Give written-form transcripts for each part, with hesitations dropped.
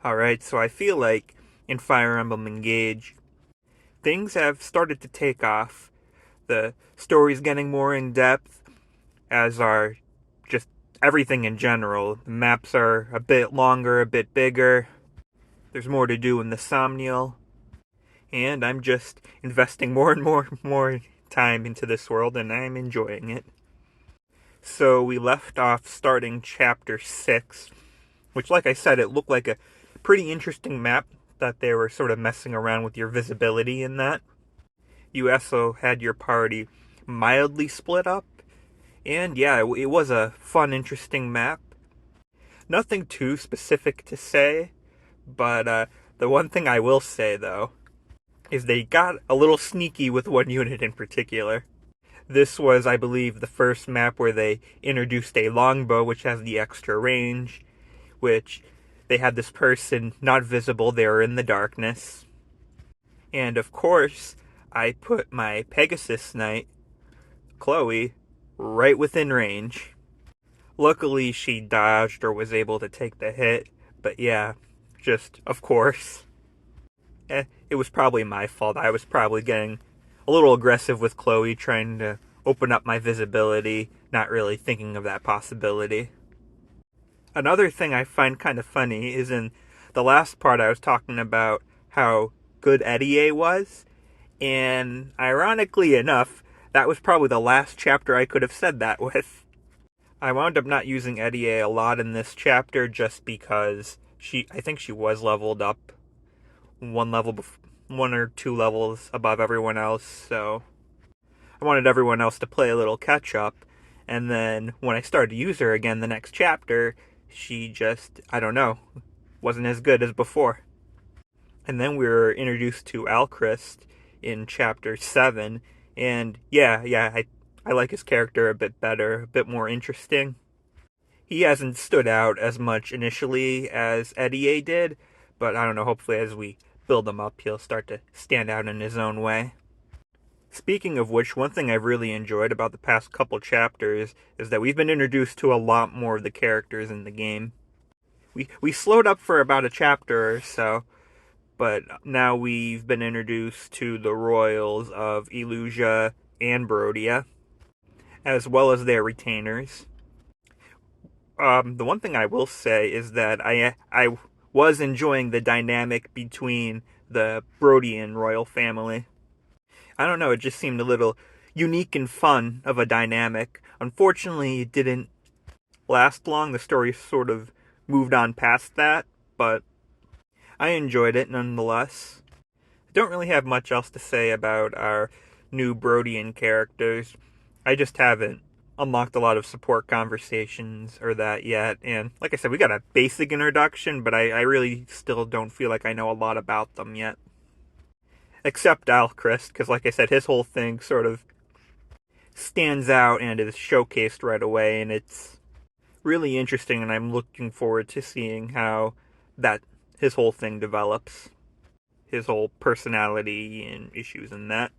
Alright, so I feel like in Fire Emblem Engage, things have started to take off. The story's getting more in depth, as are just everything in general. The maps are a bit longer, a bit bigger. There's more to do in the Somnial. And I'm just investing more and more time into this world, and I'm enjoying it. So we left off starting chapter 6, which, like I said, it looked like a pretty interesting map that they were sort of messing around with your visibility in that. You also had your party mildly split up, and yeah, it was a fun, interesting map. Nothing too specific to say, but the one thing I will say, though, is they got a little sneaky with one unit in particular. This was, I believe, the first map where they introduced a longbow, which has the extra range, which they had this person not visible, they were in the darkness. And of course, I put my Pegasus Knight, Chloe, right within range. Luckily, she dodged or was able to take the hit, but yeah, just of course. It was probably my fault. I was probably getting a little aggressive with Chloe, trying to open up my visibility, not really thinking of that possibility. Another thing I find kind of funny is in the last part I was talking about how good Eddie was, and ironically enough, that was probably the last chapter I could have said that with. I wound up not using Eddie a lot in this chapter just because I think she was leveled up one or two levels above everyone else, so I wanted everyone else to play a little catch up. And then when I started to use her again the next chapter, she just, I don't know, wasn't as good as before. And then we were introduced to Alchrist in chapter 7, and I like his character a bit better, a bit more interesting. He hasn't stood out as much initially as Eddie did, but I don't know, hopefully as we build him up, he'll start to stand out in his own way. Speaking of which, one thing I've really enjoyed about the past couple chapters is that we've been introduced to a lot more of the characters in the game. We slowed up for about a chapter or so, but now we've been introduced to the royals of Elusia and Brodia, as well as their retainers. The one thing I will say is that I was enjoying the dynamic between the Brodian royal family. I don't know, it just seemed a little unique and fun of a dynamic. Unfortunately, it didn't last long. The story sort of moved on past that, but I enjoyed it nonetheless. I don't really have much else to say about our new Brodian characters. I just haven't unlocked a lot of support conversations or that yet. And like I said, we got a basic introduction, but I really still don't feel like I know a lot about them yet. Except Alchrist, because like I said, his whole thing sort of stands out and is showcased right away, and it's really interesting, and I'm looking forward to seeing how that his whole thing develops. His whole personality and issues and that.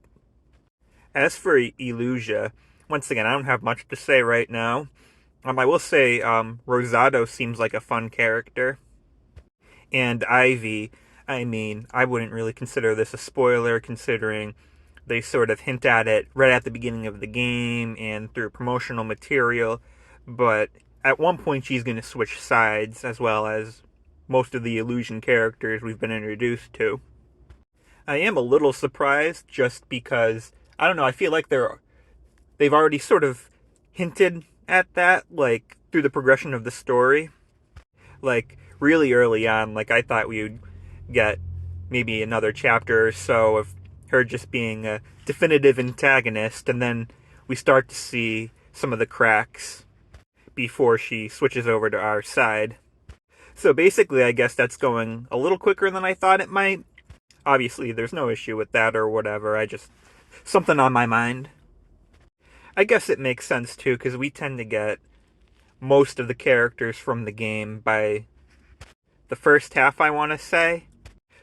As for Elusia, once again, I don't have much to say right now. I will say Rosado seems like a fun character. And Ivy, I mean, I wouldn't really consider this a spoiler considering they sort of hint at it right at the beginning of the game and through promotional material, but at one point she's going to switch sides as well as most of the illusion characters we've been introduced to. I am a little surprised just because, I don't know, I feel like they've already sort of hinted at that, like, through the progression of the story. Like, really early on, like, I thought we would get maybe another chapter or so of her just being a definitive antagonist, and then we start to see some of the cracks before she switches over to our side. So basically, I guess that's going a little quicker than I thought it might. Obviously, there's no issue with that or whatever, something on my mind. I guess it makes sense too, because we tend to get most of the characters from the game by the first half, I want to say.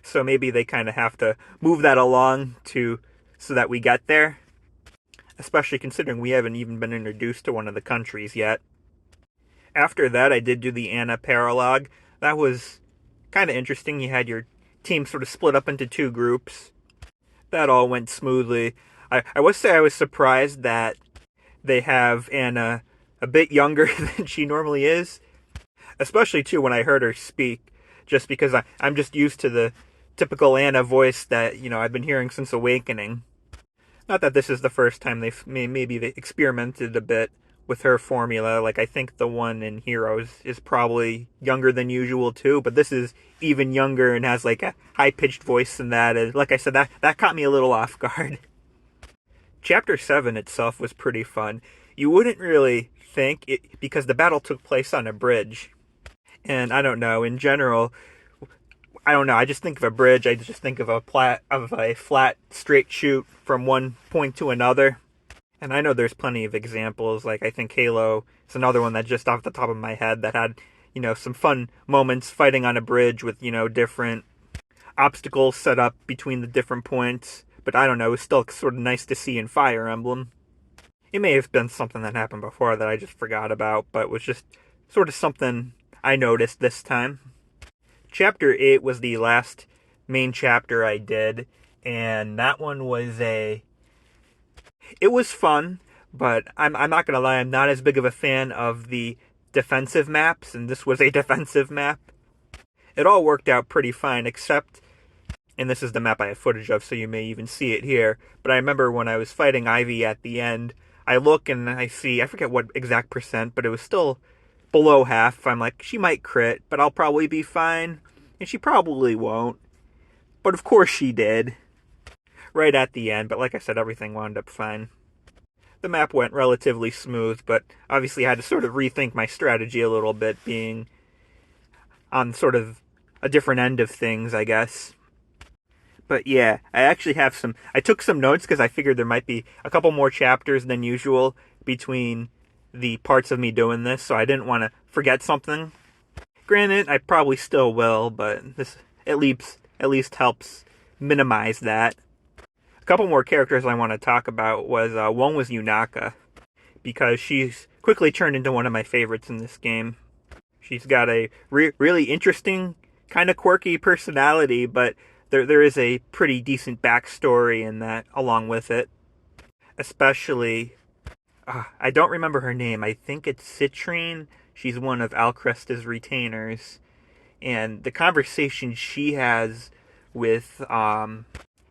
So maybe they kind of have to move that along so that we get there. Especially considering we haven't even been introduced to one of the countries yet. After that, I did do the Anna paralogue. That was kind of interesting. You had your team sort of split up into two groups. That all went smoothly. I would say I was surprised that they have Anna a bit younger than she normally is, especially too when I heard her speak, just because I'm just used to the typical Anna voice that, I've been hearing since Awakening. Not that this is the first time maybe they experimented a bit with her formula. Like, I think the one in Heroes is probably younger than usual too, but this is even younger and has like a high-pitched voice than that. And like I said, that caught me a little off guard. Chapter 7 itself was pretty fun. You wouldn't really think it, because the battle took place on a bridge. And I don't know, in general, I just think of a bridge, I just think of a flat, straight shoot from one point to another. And I know there's plenty of examples, like I think Halo is another one that just off the top of my head that had, some fun moments fighting on a bridge with, different obstacles set up between the different points. But I don't know, it was still sort of nice to see in Fire Emblem. It may have been something that happened before that I just forgot about, but was just sort of something I noticed this time. Chapter 8 was the last main chapter I did, and that one was it was fun, but I'm not going to lie, I'm not as big of a fan of the defensive maps, and this was a defensive map. It all worked out pretty fine, except, and this is the map I have footage of, so you may even see it here, but I remember when I was fighting Ivy at the end, I look and I see, I forget what exact percent, but it was still below half. I'm like, she might crit, but I'll probably be fine. And she probably won't. But of course she did. Right at the end, but like I said, everything wound up fine. The map went relatively smooth, but obviously I had to sort of rethink my strategy a little bit, being on sort of a different end of things, I guess. But yeah, I took some notes because I figured there might be a couple more chapters than usual between the parts of me doing this, so I didn't want to forget something. Granted, I probably still will, but this at least helps minimize that. A couple more characters I want to talk about one was Yunaka, because she's quickly turned into one of my favorites in this game. She's got a really interesting, kind of quirky personality, but there is a pretty decent backstory in that along with it. Especially, I don't remember her name. I think it's Citrine. She's one of Alcresta's retainers. And the conversation she has with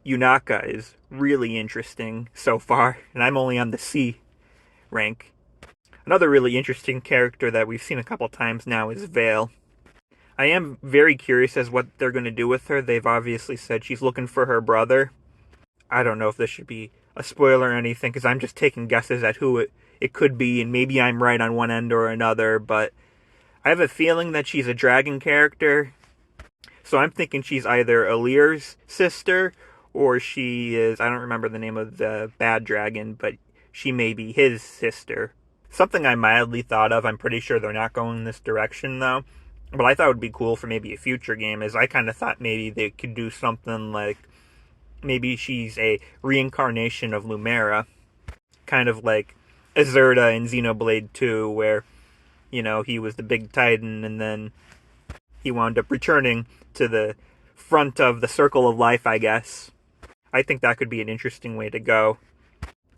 Yunaka is really interesting so far. And I'm only on the C rank. Another really interesting character that we've seen a couple times now is Vale. I am very curious as what they're going to do with her. They've obviously said she's looking for her brother. I don't know if this should be a spoiler or anything, because I'm just taking guesses at who it could be, and maybe I'm right on one end or another, but I have a feeling that she's a dragon character, so I'm thinking she's either Alir's sister, or she is, I don't remember the name of the bad dragon, but she may be his sister. Something I mildly thought of, I'm pretty sure they're not going this direction though, but I thought it would be cool for maybe a future game, is I kind of thought maybe they could do something like, maybe she's a reincarnation of Lumera, kind of like Azurta in Xenoblade 2, where, he was the big titan, and then he wound up returning to the front of the circle of life, I guess. I think that could be an interesting way to go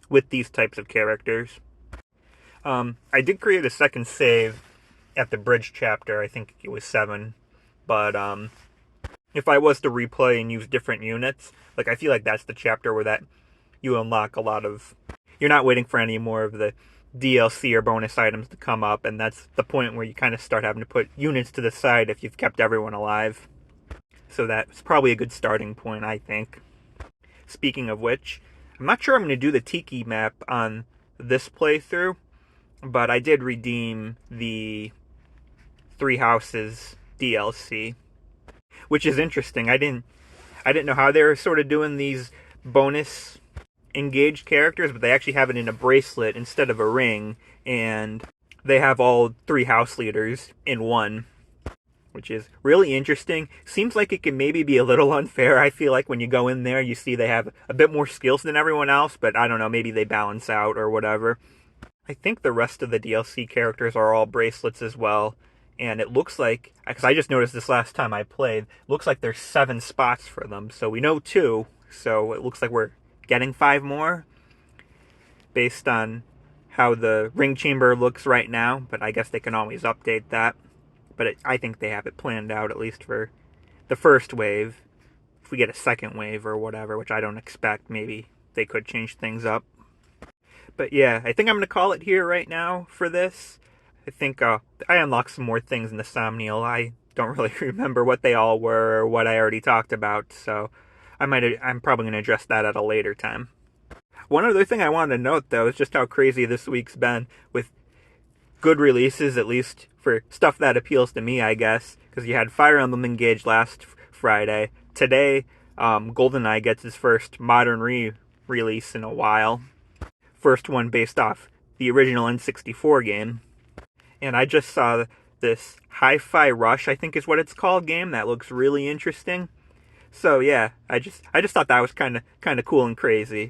with these types of characters. I did create a second save at the bridge chapter, I think it was 7, but if I was to replay and use different units, like I feel like that's the chapter where that you unlock a lot of, you're not waiting for any more of the DLC or bonus items to come up, and that's the point where you kind of start having to put units to the side if you've kept everyone alive. So that's probably a good starting point, I think. Speaking of which, I'm not sure I'm going to do the Tiki map on this playthrough, but I did redeem the Three Houses DLC, which is interesting. I didn't know how they were sort of doing these bonus engaged characters, but they actually have it in a bracelet instead of a ring, and they have all 3 house leaders in one, which is really interesting. Seems like it can maybe be a little unfair. I feel like when you go in there, you see they have a bit more skills than everyone else, but I don't know, maybe they balance out or whatever. I think the rest of the DLC characters are all bracelets as well, And it looks like, because I just noticed this last time I played, looks like there's 7 spots for them. So we know 2, so it looks like we're getting 5 more based on how the ring chamber looks right now, but I guess they can always update that. But I think they have it planned out, at least for the first wave. If we get a second wave or whatever, which I don't expect, maybe they could change things up. But yeah, I think I'm going to call it here right now for this. I think I unlocked some more things in the Somnial. I don't really remember what they all were or what I already talked about, so I'm probably going to address that at a later time. One other thing I wanted to note, though, is just how crazy this week's been with good releases, at least for stuff that appeals to me, I guess, because you had Fire Emblem Engage last Friday. Today, GoldenEye gets his first modern release in a while. First one based off the original N64 game. And I just saw this Hi-Fi Rush, I think is what it's called, game that looks really interesting. So yeah, I just thought that was kind of cool and crazy.